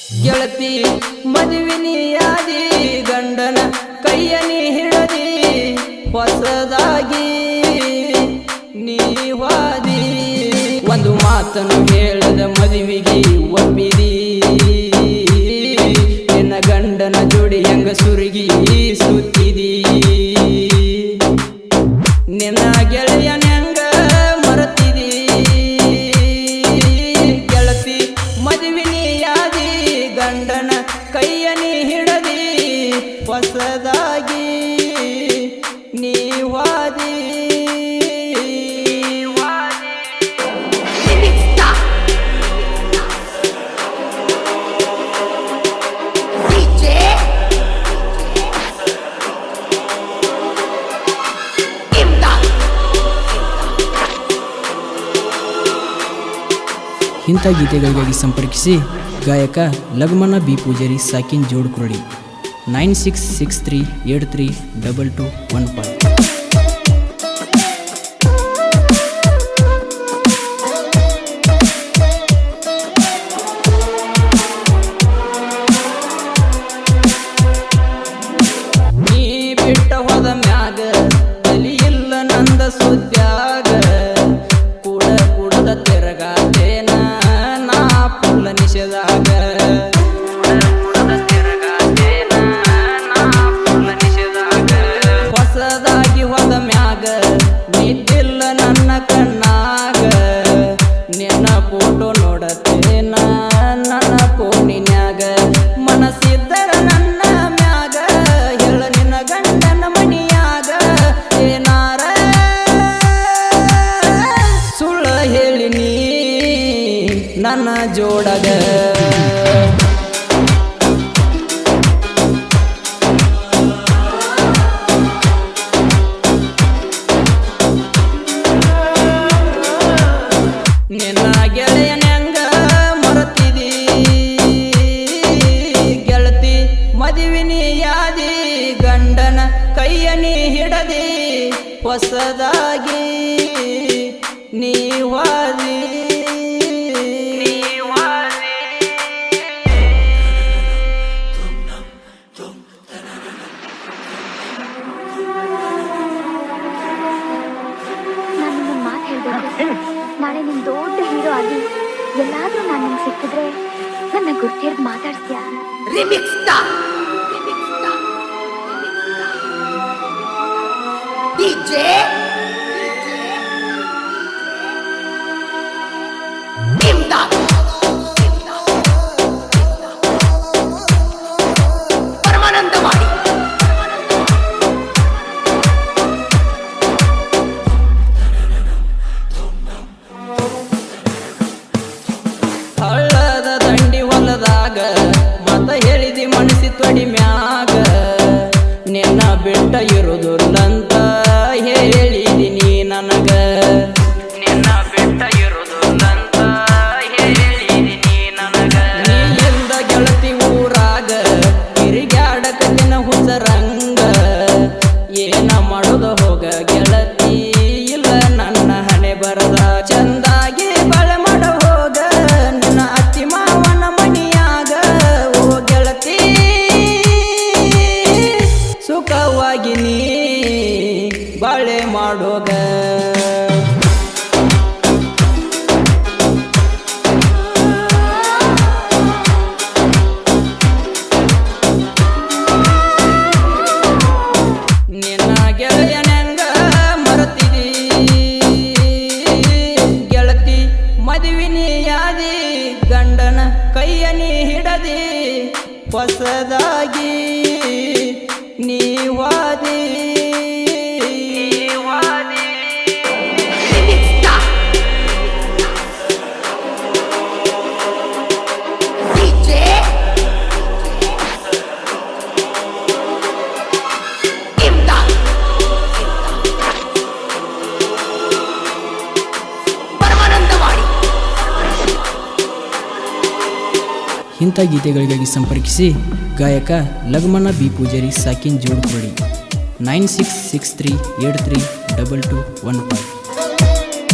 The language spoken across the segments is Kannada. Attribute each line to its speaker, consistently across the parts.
Speaker 1: ಗೆಳತಿ ಮದುವಿನಿಯಾದಿ ಗಂಡನ ಕೈಯನಿ ಹಿಡದಿ ಹೊಸದಾಗಿ ನೀವಾದಿ ಒಂದು ಮಾತನ್ನು ಹೇಳದ ಮದುವಿಗೆ ಒಪ್ಪಿದಿ ನಿನ್ನ ಗಂಡನ ಜೋಡಿ ಹೆಂಗ ಸುರುಗಿ ಸುತ್ತಿದಿ ನಿನ್ನ ಗೆಳೆಯನ ಹೆಂಗ ಮರತಿದಿ ಗೆಳತಿ ಮದುವಿನಿಯಾದಿ ಗಂಡನ ಕೈಯನಿ ಹಿಡದಿ ಹೊಸದಾಗಿ ನೀವಾದಿ
Speaker 2: ಇಂಥ ಗೀತೆಗಳಿಗಾಗಿ ಸಂಪರ್ಕಿಸಿ ಗಾಯಕ ಲಗ್ಮನ ಬಿ ಪೂಜಾರಿ ಸಾಕಿನ್ ಜೋಡ್ ಕುರಡಿ 9663832215.
Speaker 1: ನೀ ಬಿಟ್ಟ ಹೋದ ಮ್ಯಾಗ ತಲಿ ಇಲ್ಲ ನಂದ ಸುದ್ಯಾಗ ಕೂಡ ಕುಡದ ತಿರಗಾತೇನ ನಾ ಪುಲ್ಲ ನಿಷೇಧಾಗ ಹೊಸದಾಗಿ ಹೋದ ಮ್ಯಾಗ ನಿದ್ದಿಲ್ಲ ನನ್ನ ಕಣ್ಣಾಗ ನಿನ್ನ ಫೋಟೋ ನೋಡತೇನ ನನ್ನ ಫೋನಿನ್ಯಾಗ ಮನಸ್ಸಿದ್ದರ ನನ್ನ ಮ್ಯಾಗ ಹೇಳ ನಿನ್ನ ಗಂಡನ ಮನಿಯಾಗ ಏನಾರ ಸುಳ್ಳ ಹೇಳಿನಿ ನನ್ನ ಜೋಡಗ ನಿನ್ನ ಗೆಳೆಯನ ಹೆಂಗ ಮರತಿದಿ ಗೆಳತಿ ಮದುವಿನಿಯಾದಿ ಗಂಡನ ಕೈಯನಿ ಹಿಡದಿ ಹೊಸದಾಗಿ ನೀವಾದಿ
Speaker 3: ನಾನು ಮಾತು ಹೇಳ್ಬೇಕು. ನಾಳೆ ನಿನ್ ದೊಡ್ಡ ಹೀರೋ ಆಗಿ ಎಲ್ಲಾದ್ರೂ ನಾನು ನಿಮ್ಗೆ ಸಿಕ್ಕಿದ್ರೆ ನನ್ನ ಗುರ್ತಿರ್ದು ಮಾತಾಡ್ತೀಯಾ?
Speaker 1: ಹಳ್ಳದ ದಂಡಿ ಹೊಲದಾಗ ಮತ ಹೇಳಿದಿ ಮನಸ್ಸಿ ತೊಡಿ ಮ್ಯಾಗ ನಿನ್ನ ಬಿಟ್ಟ ಇರುವುದಿಲ್ಲಂತ ಹೇಳಿದಿ ನೀ ನನಗ ನಿನ್ನ ಬಿಟ್ಟ ಇರುವುದಿಲ್ಲಂತ ಹೇಳಿದಿ ನೀ ನನಗ ನೀಯಿಂದ ಗೆಳತಿ ಊರಾಗ ತಿರುಗಾಡಕಲಿನ ಹುಸರಂಗ ಏನ ಮಾಡೋದು ಹೋಗ ಗೆಳತಿ ಇಲ್ಲ ನನ್ನ ಹಣೆ ಬರದ ಚಂದಾಗಿ ಬಳೆ ಮಾಡ ಹೋಗ ನಿನ್ನ ಅತ್ತಿ ಮಾವನ ಮನಿಯಾಗ ಓ ಗೆಳತಿ ಸುಖವಾಗಿ ನೀ ಬಾಳೆ ಮಾಡೋಗ ನಿನ್ನ ಗೆಳೆಯನ ಹೆಂಗ ಮರತಿದಿ ಗೆಳತಿ ಮದುವಿನಿಯಾದಿ ಗಂಡನ ಕೈಯನಿ ಹಿಡದಿ ಹೊಸದಾಗಿ ನೀವಾದಿ
Speaker 2: ಇಂಥ ಗೀತೆಗಳಿಗಾಗಿ ಸಂಪರ್ಕಿಸಿ ಗಾಯಕ ಲಗ್ಮನ ಬಿ ಪೂಜಾರಿ ಸಾಕಿನ್ ಜೋಡ್ ಕುರಡಿ 9663832215.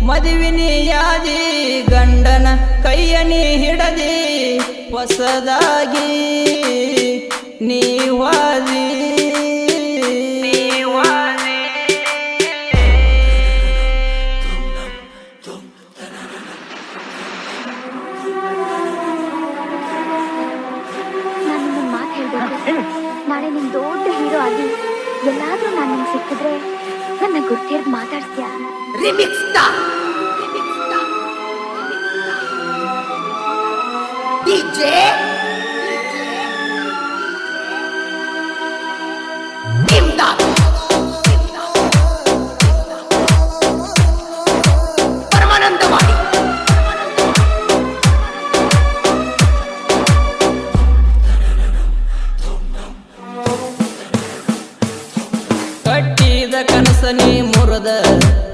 Speaker 1: ಮದುವಿನಿ ಯಾದಿ ಗಂಡನ ಕೈಯನಿ ಹಿಡದಿ ಹೊಸದಾಗಿ ನೀವಾದಿ
Speaker 3: ನಾಳೆ ನಿನ್ ದೊಡ್ಡ ಹೀರೋ ಆಗಿ ಎಲ್ಲಾದ್ರೂ ನಾನು ನಿಮ್ಗೆ ಸಿಕ್ಕಿದ್ರೆ ನನ್ನ ಗುರ್ತಿರ್ದು ಮಾತಾಡ್ಸ್ತೀಯಾ?
Speaker 1: ಕಟ್ಟಿದ ಕನಸನಿ ಮುರದ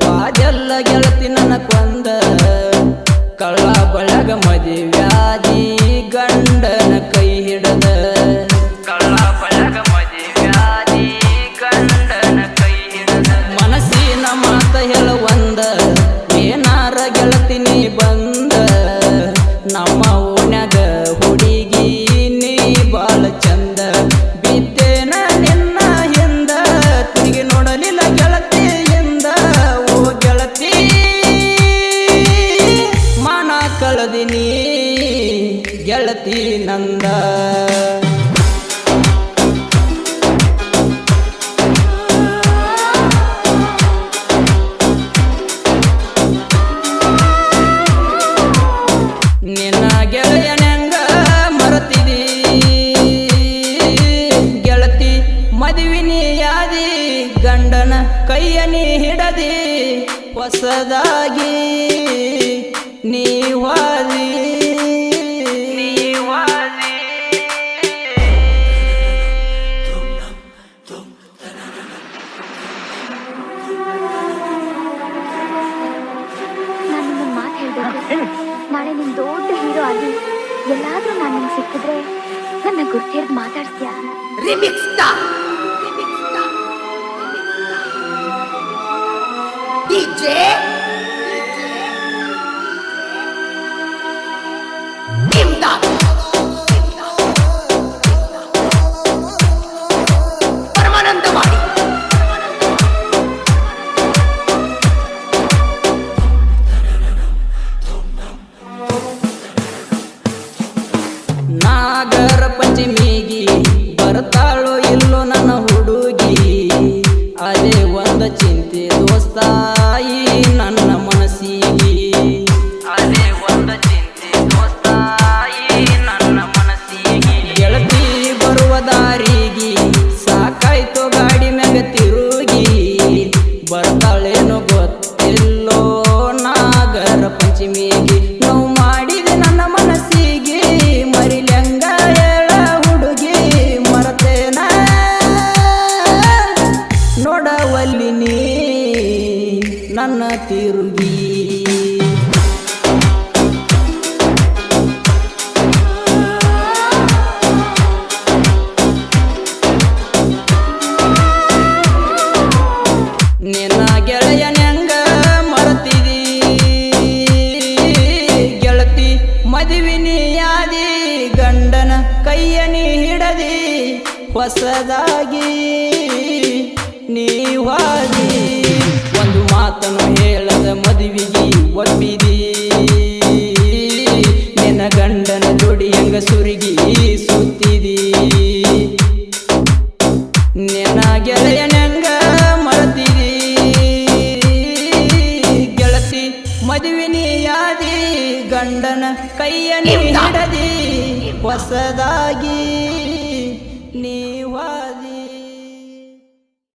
Speaker 1: ವಾದೆಲ್ಲ ಗೆಳತಿ ನನ್ನ ಕೊಂದ ಕಳ್ಳ ಬಳಗ ಮದುವ್ಯಾದಿ ಗಂಡನ ಕೈ ಹಿಡದ ಕಳ್ಳ ಬಳಗ ಮದುವ್ಯಾದಿ ಗಂಡನ ಕೈ ಹಿಡದ ಮನಸ್ಸಿನ ಮಾತ ಹೇಳುವಂದ ಏನಾರ ಗೆಳತಿನಿ ಬಂದ ನಮ್ಮ ಓಣ್ಯಾಗ ಹುಡುಗಿ ನೀ ಬಾಳ ಚಂದ ಬಿದ್ದೇನ ನಿನ್ನ ಹಿಂದ ತಿರುಗಿ ನೋಡಲಿಲ್ಲ ಗೆಳತಿಯಿಂದ ಓ ಗೆಳತಿ ಮಾನ ಕಳದಿನಿ ಗೆಳತಿ ನಂದ ನಿನ್ನ ಗೆಳೆಯನಂಗ ಮರತಿದಿ ಗೆಳತಿ ಮದುವಿನಿ ಯಾದಿ ಗಂಡನ ಕೈಯನಿ ಹಿಡದಿ ಹೊಸದಾಗಿ ನೀವಾದಿ
Speaker 3: ನಾನು ನಿನ್ನ ಮಾತು ಹೇಳ್ಬೇಕು. ನಾಳೆ ನಿನ್ ದೊಡ್ಡ ಹೀರೋ ಆಗಿ ಎಲ್ಲಾದ್ರೂ ನಾನು ನಿಮ್ಗೆ ಸಿಕ್ಕಿದ್ರೆ ನನ್ನ ಗುರ್ತಿರ್ದು ಮಾತಾಡ್ಸ್ತೀಯಾ?
Speaker 1: ನಾಗರ ಪಂಚಮಿಗಿ ಬರ್ತಾಳೋ ಇಲ್ಲೋ ನನ್ನ ಹುಡುಗಿ ಅದೇ ಒಂದ ಚಿಂತೆ ದೋಸ್ತಾಯಿ ನನ್ನ ಮನಸ್ಸಿಗೆ ಅದೇ ಒಂದ ಚಿಂತೆ ದೋಸ್ತಾಯಿ ನನ್ನ ಮನಸ್ಸಿಗೆ ಗೆಳತಿ ಬರುವ ದಾರಿಗೆ ಸಾಕಾಯ್ತು ಗಾಡಿ ಮ್ಯಾಗ ತಿರುಗಿ ಬರ್ತಾಳೇನೋ ಗೊತ್ತಿಲ್ಲೋ ನಾಗರ ಪಂಚಮಿಗೆ ನೋವು ಮಾಡಿದೆ ನನ್ನ ಮನಸ್ಸಿಗೆ ಮರಿಲ್ಯಂಗ ಹೇಳ ಹುಡುಗಿ ಮರತೇನ ನೋಡವಲ್ಲಿ ನೀ ನನ್ನ ತಿರುಗಿ ನಿನ್ನ ಗೆಳೆಯನಂಗ ಮರತಿದಿ ಗೆಳತಿ ಮದುವಿನಿ ಯಾದಿ ಗಂಡನ ಕೈಯನಿ ಹಿಡದಿ ಹೊಸದಾಗಿ ನೀವಾದಿ ಒಂದು ಮಾತನ್ನು ಹೇಳದ ಮದುವಿಗೆ ಒಪ್ಪಿದಿ ನಿನ್ನ ಗಂಡನ ಜೋಡಿ ಹೆಂಗ ಸುರುಗಿ ಸುತ್ತಿದಿ ನಿನ್ನ ಗೆಳೆಯನಂಗ ಮರತಿದಿ ಗೆಳತಿ ಮದುವಿನಿ ಯಾದಿ ಗಂಡನ ಕೈಯನಿ ಹಿಡದಿ ಹೊಸದಾಗಿ ನೀವಾದಿ